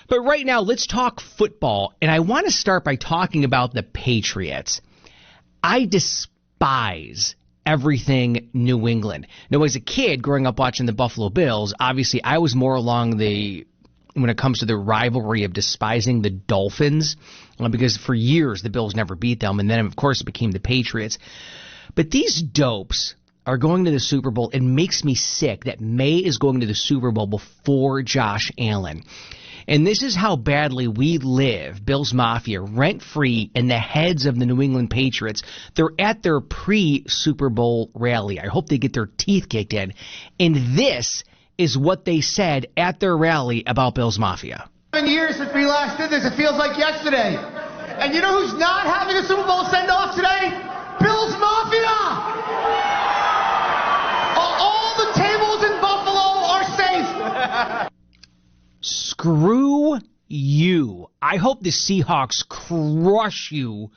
But right now, let's talk football. And I want to start by talking about the Patriots. I despise everything New England. Now, as a kid growing up watching the Buffalo Bills, obviously I was more along when it comes to the rivalry of despising the Dolphins, because for years the Bills never beat them, and then of course it became the Patriots. But these dopes are going to the Super Bowl. It makes me sick that May is going to the Super Bowl before Josh Allen. And this is how badly we live, Bills Mafia, rent-free in the heads of the New England Patriots. They're at their pre-Super Bowl rally. I hope they get their teeth kicked in. And this is what they said at their rally about Bills Mafia. 7 years since we last did this. It feels like yesterday. And you know who's not having a Super Bowl send-off today? Bills Mafia! All the tables in Buffalo are safe. Screw you. I hope the Seahawks crush you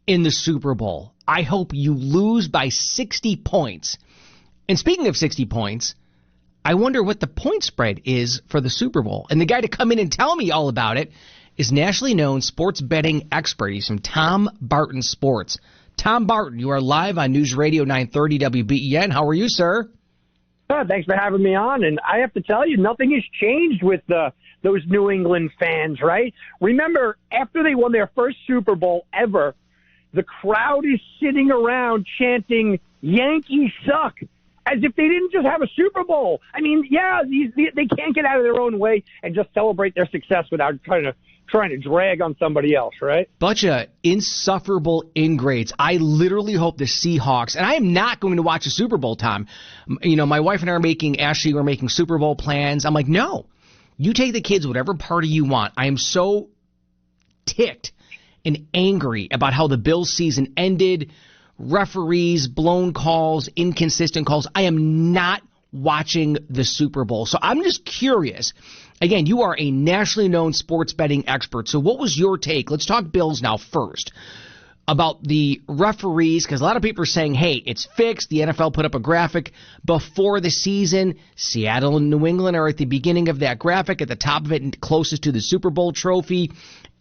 in the Super Bowl. I hope you lose by 60 points. And speaking of 60 points, I wonder what the point spread is for the Super Bowl. And the guy to come in and tell me all about it is nationally known sports betting expert. He's from Tom Barton Sports. Tom Barton, you are live on News Radio 930 WBEN. How are you, sir? Thanks for having me on. And I have to tell you, nothing has changed with those New England fans, right? Remember, after they won their first Super Bowl ever, the crowd is sitting around chanting, "Yankees suck," as if they didn't just have a Super Bowl. I mean, yeah, they can't get out of their own way and just celebrate their success without trying to drag on somebody else, right? Bunch of insufferable ingrates. I literally hope the Seahawks, and I am not going to watch the Super Bowl, Tom. You know, my wife and I we're making Super Bowl plans. I'm like, no, you take the kids whatever party you want. I am so ticked and angry about how the Bills season ended. Referees, blown calls, inconsistent calls. I am not watching the Super Bowl. So I'm just curious. Again, you are a nationally known sports betting expert. So what was your take? Let's talk Bills now first. About the referees, because a lot of people are saying, hey, it's fixed. The NFL put up a graphic before the season. Seattle and New England are at the beginning of that graphic, at the top of it and closest to the Super Bowl trophy.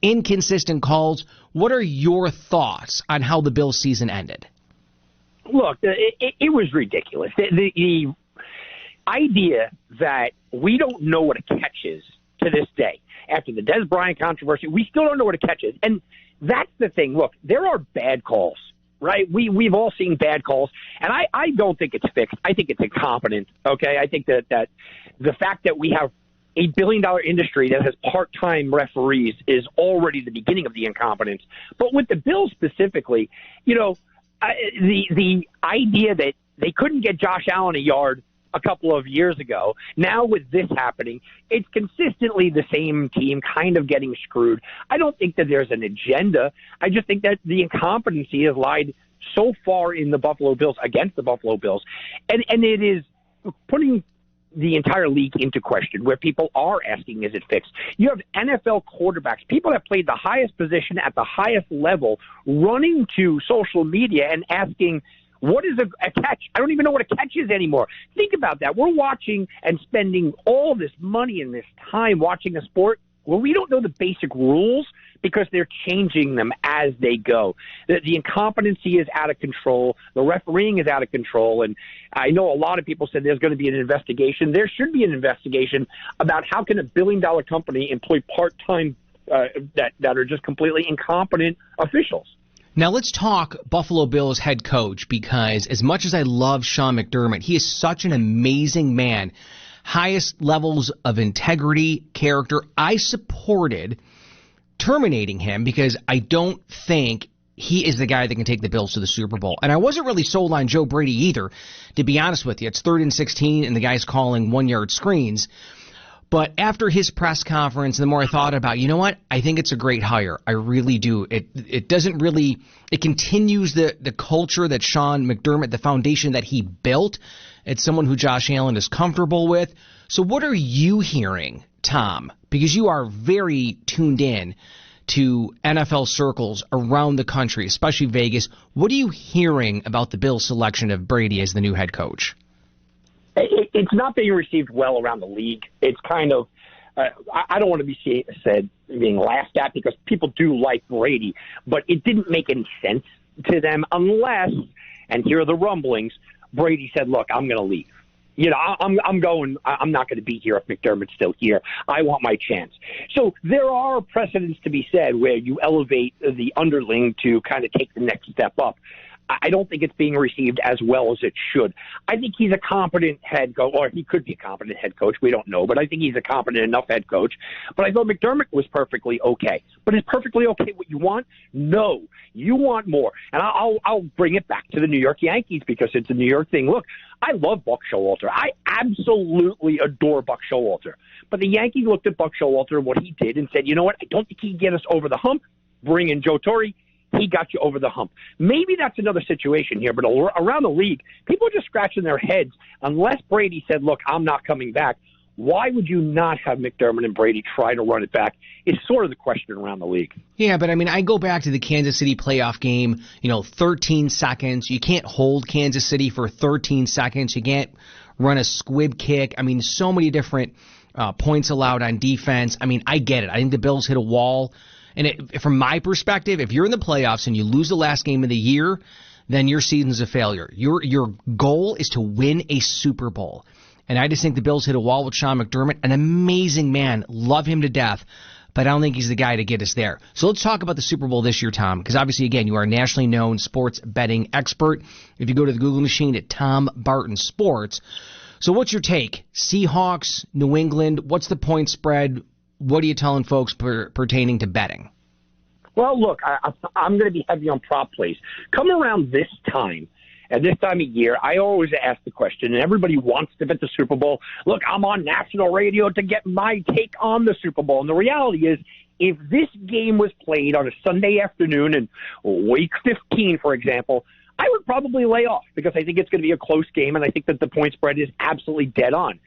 Inconsistent calls. What are your thoughts on how the Bills season ended? Look, it was ridiculous. The idea that we don't know what a catch is to this day, after the Des Bryant controversy, we still don't know what a catch is. And that's the thing. Look, there are bad calls, right? We've all seen bad calls, and I don't think it's fixed. I think it's incompetent, okay? I think that the fact that we have $8 billion industry that has part-time referees is already the beginning of the incompetence. But with the Bills specifically, you know, the idea that they couldn't get Josh Allen a yard a couple of years ago, now with this happening, it's consistently the same team kind of getting screwed. I don't think that there's an agenda. I just think that the incompetency has lied so far in the Buffalo Bills, against the Buffalo Bills, and it is putting the entire league into question, where people are asking, is it fixed? You have NFL quarterbacks, people that played the highest position at the highest level, running to social media and asking, what is a catch? I don't even know what a catch is anymore. Think about that. We're watching and spending all this money and this time watching a sport where we don't know the basic rules because they're changing them as they go. The incompetency is out of control. The refereeing is out of control. And I know a lot of people said there's going to be an investigation. There should be an investigation about how can a billion-dollar company employ part-time that are just completely incompetent officials. Now let's talk Buffalo Bills head coach, because as much as I love Sean McDermott, he is such an amazing man. Highest levels of integrity, character. I supported terminating him because I don't think he is the guy that can take the Bills to the Super Bowl. And I wasn't really sold on Joe Brady either, to be honest with you. It's 3rd and 16, and the guy's calling 1-yard screens. But after his press conference, the more I thought about, you know what? I think it's a great hire. I really do. It doesn't really, it continues the culture that Sean McDermott, the foundation that he built. It's someone who Josh Allen is comfortable with. So what are you hearing, Tom? Because you are very tuned in to NFL circles around the country, especially Vegas. What are you hearing about the Bills' selection of Brady as the new head coach? It's not being received well around the league. It's kind of I don't want to be said being laughed at because people do like Brady, but it didn't make any sense to them unless, and here are the rumblings, Brady said, look, I'm going to leave. You know, I'm going. I'm not going to be here if McDermott's still here. I want my chance. So there are precedents to be said where you elevate the underling to kind of take the next step up. I don't think it's being received as well as it should. I think he's a competent head coach, or he could be a competent head coach. We don't know, but I think he's a competent enough head coach. But I thought McDermott was perfectly okay. But is perfectly okay what you want? No. You want more. And I'll bring it back to the New York Yankees because it's a New York thing. Look, I love Buck Showalter. I absolutely adore Buck Showalter. But the Yankees looked at Buck Showalter and what he did and said, you know what, I don't think he can get us over the hump. Bring in Joe Torre. He got you over the hump. Maybe that's another situation here, but around the league, people are just scratching their heads. Unless Brady said, look, I'm not coming back, why would you not have McDermott and Brady try to run it back? It's sort of the question around the league. Yeah, but I mean, I go back to the Kansas City playoff game, 13 seconds. You can't hold Kansas City for 13 seconds. You can't run a squib kick. I mean, so many different points allowed on defense. I mean, I get it. I think the Bills hit a wall. And from my perspective, if you're in the playoffs and you lose the last game of the year, then your season's a failure. Your goal is to win a Super Bowl. And I just think the Bills hit a wall with Sean McDermott, an amazing man, love him to death, but I don't think he's the guy to get us there. So let's talk about the Super Bowl this year, Tom, because obviously, again, you are a nationally known sports betting expert. If you go to the Google machine at Tom Barton Sports. So what's your take? Seahawks, New England, what's the point spread? What are you telling folks pertaining to betting? Well, look, I'm going to be heavy on prop plays. Come around this time, at this time of year, I always ask the question, and everybody wants to bet the Super Bowl. Look, I'm on national radio to get my take on the Super Bowl. And the reality is, if this game was played on a Sunday afternoon in week 15, for example, I would probably lay off because I think it's going to be a close game, and I think that the point spread is absolutely dead on.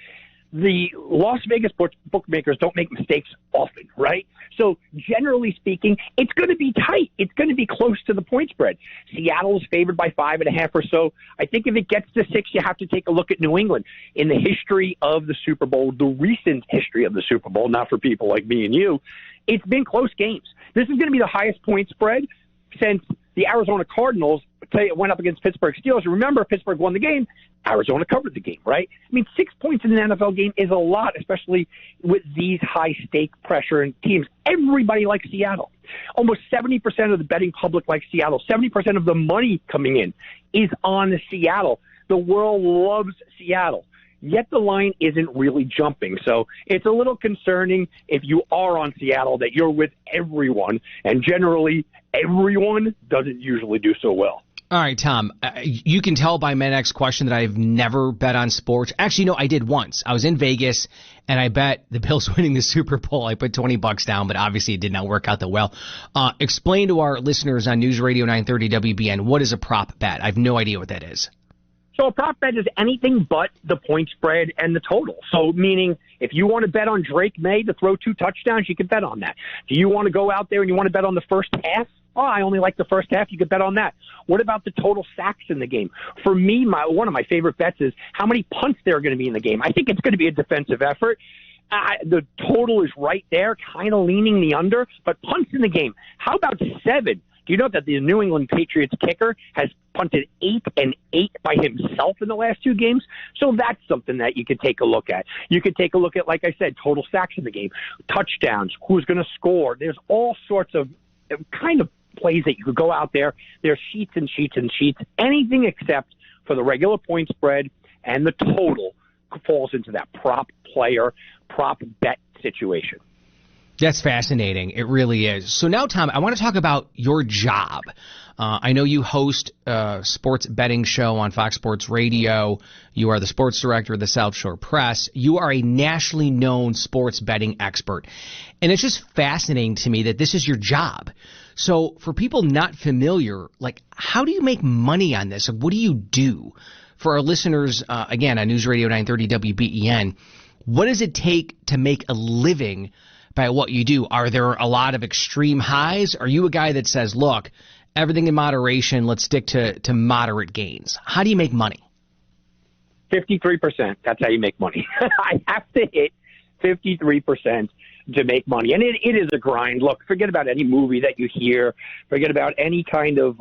The Las Vegas bookmakers don't make mistakes often, right? So generally speaking, it's going to be tight. It's going to be close to the point spread. Seattle is favored by 5.5 or so. I think if it gets to 6, you have to take a look at New England. In the history of the Super Bowl, the recent history of the Super Bowl, not for people like me and you, it's been close games. This is going to be the highest point spread since the Arizona Cardinals went up against Pittsburgh Steelers. Remember, Pittsburgh won the game. Arizona covered the game, right? I mean, 6 points in an NFL game is a lot, especially with these high-stake pressure and teams. Everybody likes Seattle. Almost 70% of the betting public likes Seattle. 70% of the money coming in is on Seattle. The world loves Seattle. Yet the line isn't really jumping. So it's a little concerning if you are on Seattle that you're with everyone, and generally everyone doesn't usually do so well. All right, Tom, you can tell by my next question that I've never bet on sports. Actually, no, I did once. I was in Vegas, and I bet the Bills winning the Super Bowl. I put $20 down, but obviously it did not work out that well. Explain to our listeners on NewsRadio 930 WBEN, what is a prop bet? I have no idea what that is. So a prop bet is anything but the point spread and the total. So meaning if you want to bet on Drake May to throw 2 touchdowns, you can bet on that. Do you want to go out there and you want to bet on the first half? Oh, I only like the first half. You could bet on that. What about the total sacks in the game? For me, one of my favorite bets is how many punts there are going to be in the game. I think it's going to be a defensive effort. The total is right there, kind of leaning the under, but punts in the game. How about 7? Do you know that the New England Patriots kicker has punted 8 and 8 by himself in the last 2 games? So that's something that you could take a look at. You could take a look at, like I said, total sacks in the game, touchdowns, who's going to score. There's all sorts of kind of plays that you could go out there. There's sheets and sheets and sheets. Anything except for the regular point spread and the total falls into that prop player, prop bet situation. That's fascinating. It really is. So now, Tom, I want to talk about your job. I know you host a sports betting show on Fox Sports Radio. You are the sports director of the South Shore Press. You are a nationally known sports betting expert. And it's just fascinating to me that this is your job. So for people not familiar, like, how do you make money on this? What do you do? For our listeners, again, on NewsRadio 930 WBEN, what does it take to make a living by what you do? Are there a lot of extreme highs? Are you a guy that says, look, everything in moderation, let's stick to moderate gains? How do you make money? 53%. That's how you make money. I have to hit 53% to make money. And it is a grind. Look, forget about any movie that you hear. Forget about any kind of,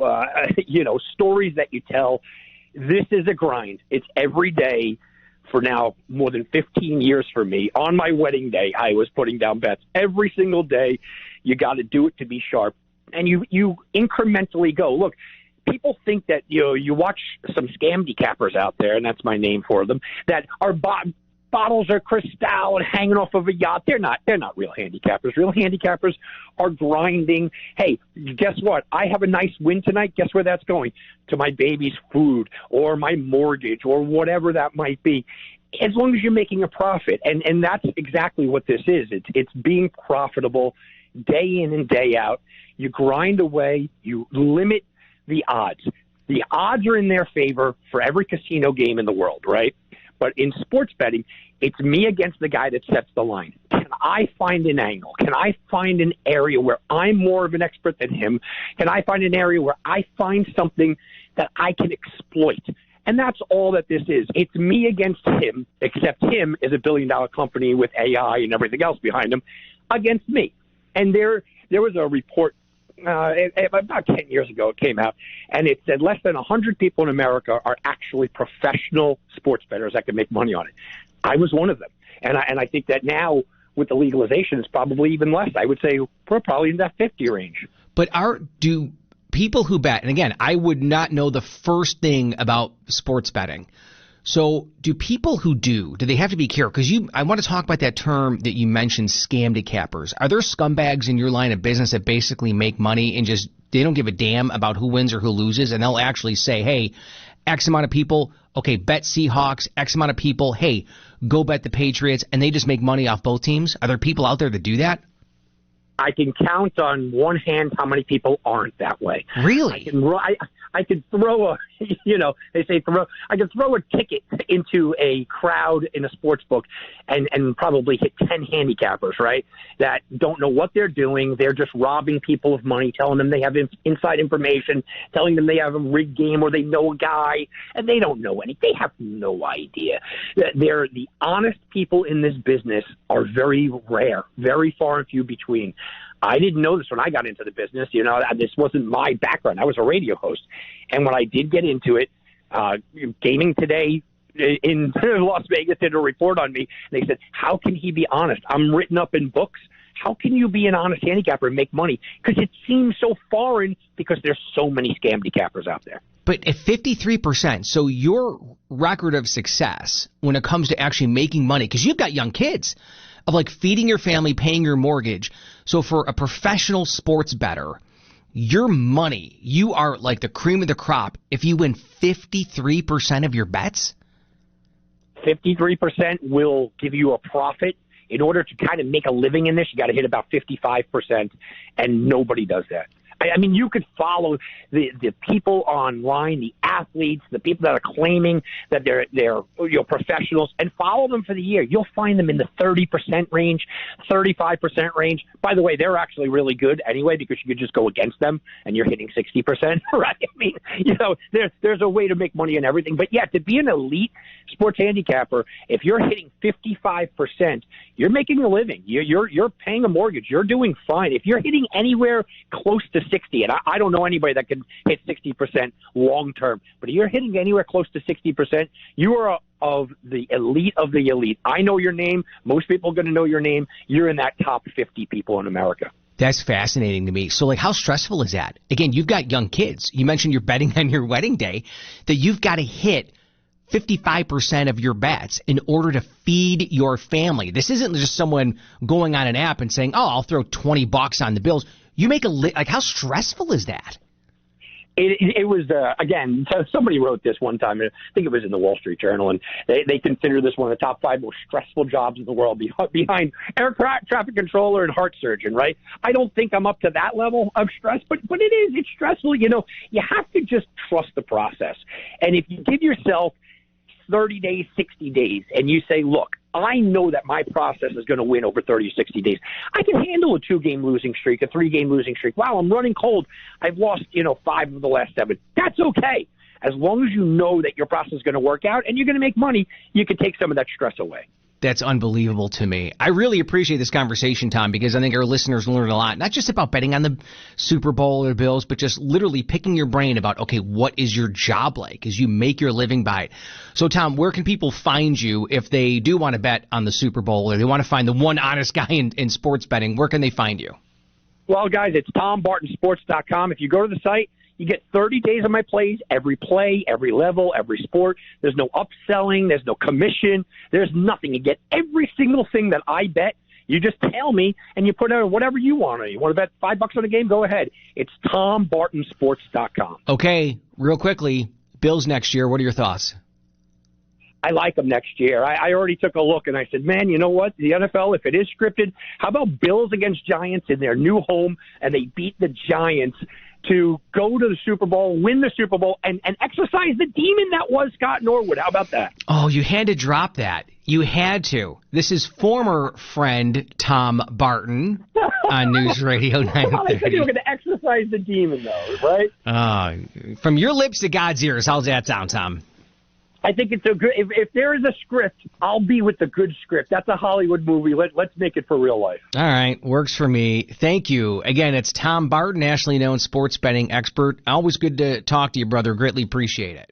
stories that you tell. This is a grind. It's every day for now more than 15 years for me. On my wedding day, I was putting down bets. Every single day, you got to do it to be sharp. And you incrementally go. Look, people think that, you watch some scam decappers out there, and that's my name for them, that are bottles of Cristal and hanging off of a yacht. They're not real handicappers. Real handicappers are grinding. Hey, guess what? I have a nice win tonight. Guess where that's going? To my baby's food or my mortgage or whatever that might be. As long as you're making a profit. And that's exactly what this is. It's being profitable day in and day out. You grind away. You limit the odds. The odds are in their favor for every casino game in the world, right? But in sports betting, it's me against the guy that sets the line. Can I find an angle? Can I find an area where I'm more of an expert than him? Can I find an area where I find something that I can exploit? And that's all that this is. It's me against him, except him is a billion-dollar company with AI and everything else behind him, against me. And there was a report about 10 years ago, it came out, and it said less than 100 people in America are actually professional sports bettors that can make money on it. I was one of them. And I think that now with the legalization, it's probably even less. I would say we're probably in that 50 range. But do people who bet, and again, I would not know the first thing about sports betting. So do people who do they have to be careful? Because I want to talk about that term that you mentioned, scam decappers. Are there scumbags in your line of business that basically make money and just they don't give a damn about who wins or who loses, and they'll actually say, hey, X amount of people, okay, bet Seahawks, X amount of people, hey, go bet the Patriots, and they just make money off both teams? Are there people out there that do that? I can count on one hand how many people aren't that way. Really? I could throw a, they say I could throw a ticket into a crowd in a sports book and probably hit 10 handicappers, right, that don't know what they're doing. They're just robbing people of money, telling them they have inside information, telling them they have a rigged game or they know a guy, and they don't know anything. They have no idea. The honest people in this business are very rare, very far and few between. I didn't know this when I got into the business. This wasn't my background. I was a radio host. And when I did get into it, Gaming Today in Las Vegas did a report on me. And they said, how can he be honest? I'm written up in books. How can you be an honest handicapper and make money? Because it seems so foreign because there's so many scam decappers out there. But at 53%, so your record of success when it comes to actually making money, because you've got young kids, of like feeding your family, paying your mortgage. So for a professional sports bettor, your money, you are like the cream of the crop if you win 53% of your bets? 53% will give you a profit. In order to kind of make a living in this, you got to hit about 55%, and nobody does that. I mean, you could follow the people online, the athletes, the people that are claiming that they're professionals, and follow them for the year. You'll find them in the 30% range, 35% range. By the way, they're actually really good anyway because you could just go against them and you're hitting 60%, right? I mean, there's a way to make money in everything. But yeah, to be an elite sports handicapper, if you're hitting 55%, you're making a living. You're paying a mortgage. You're doing fine. If you're hitting anywhere close to 60, and I don't know anybody that can hit 60% long term, but if you're hitting anywhere close to 60%, you are of the elite of the elite. I know your name. Most people are going to know your name. You're in that top 50 people in America. That's fascinating to me. So, like, how stressful is that? Again, you've got young kids. You mentioned you're betting on your wedding day, that you've got to hit 55% of your bets in order to feed your family. This isn't just someone going on an app and saying, oh, I'll throw $20 on the Bills. You make like, how stressful is that? It was, again, somebody wrote this one time, I think it was in the Wall Street Journal, and they consider this one of the top 5 most stressful jobs in the world behind air traffic controller and heart surgeon, right? I don't think I'm up to that level of stress, but it's stressful. You have to just trust the process. And if you give yourself 30 days, 60 days, and you say, look, I know that my process is going to win over 30 or 60 days. I can handle a 2-game losing streak, a 3-game losing streak. Wow, I'm running cold. I've lost, 5 of the last 7. That's okay. As long as you know that your process is going to work out and you're going to make money, you can take some of that stress away. That's unbelievable to me. I really appreciate this conversation, Tom, because I think our listeners learn a lot, not just about betting on the Super Bowl or the Bills, but just literally picking your brain about, okay, what is your job like as you make your living by it? So, Tom, where can people find you if they do want to bet on the Super Bowl or they want to find the one honest guy in sports betting? Where can they find you? Well, guys, it's TomBartonSports.com. If you go to the site, you get 30 days of my plays, every play, every level, every sport. There's no upselling. There's no commission. There's nothing. You get every single thing that I bet. You just tell me, and you put out whatever you want. You want to bet $5 on a game? Go ahead. It's TomBartonSports.com. Okay, real quickly, Bills next year. What are your thoughts? I like them next year. I already took a look, and I said, man, you know what? The NFL, if it is scripted, how about Bills against Giants in their new home, and they beat the Giants to go to the Super Bowl, win the Super Bowl, and exercise the demon that was Scott Norwood. How about that? Oh, you had to drop that. You had to. This is former friend Tom Barton on NewsRadio 930. Well, I said you were going to exercise the demon, though, right? From your lips to God's ears. How's that sound, Tom? I think it's a good. If there is a script, I'll be with the good script. That's a Hollywood movie. Let's make it for real life. All right, works for me. Thank you again. It's Tom Barton, nationally known sports betting expert. Always good to talk to you, brother. Greatly appreciate it.